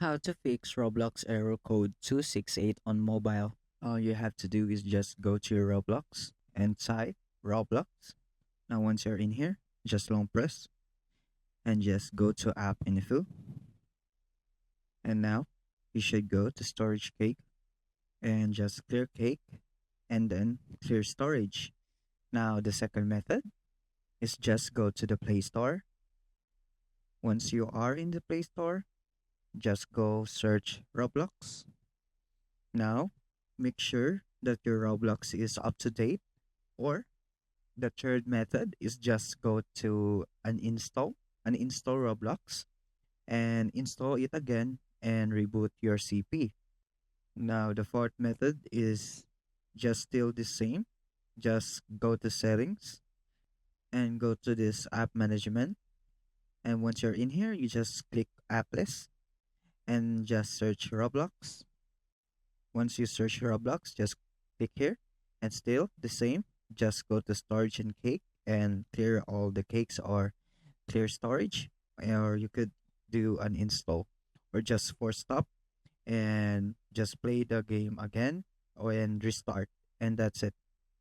How to fix Roblox Error Code 268 on mobile. All you have to do is just go to your Roblox and type Roblox. Now once you're in here, just long press and just go to app info. And now you should go to storage cake and just clear cake and then clear storage. Now the second method is just go to the Play Store. Once you are in the Play Store, just go search Roblox. Now, make sure that your Roblox is up to date. Or the third method is just go to uninstall Roblox and install it again and reboot your CP. Now, the fourth method is just still the same. Just go to settings and go to this app management. And once you're in here, you just click app list and just search Roblox. Once you search Roblox, just click here and still the same. Just go to storage and cake and clear all the cakes or clear storage. Or you could do an install or just force stop and just play the game again and restart. And that's it.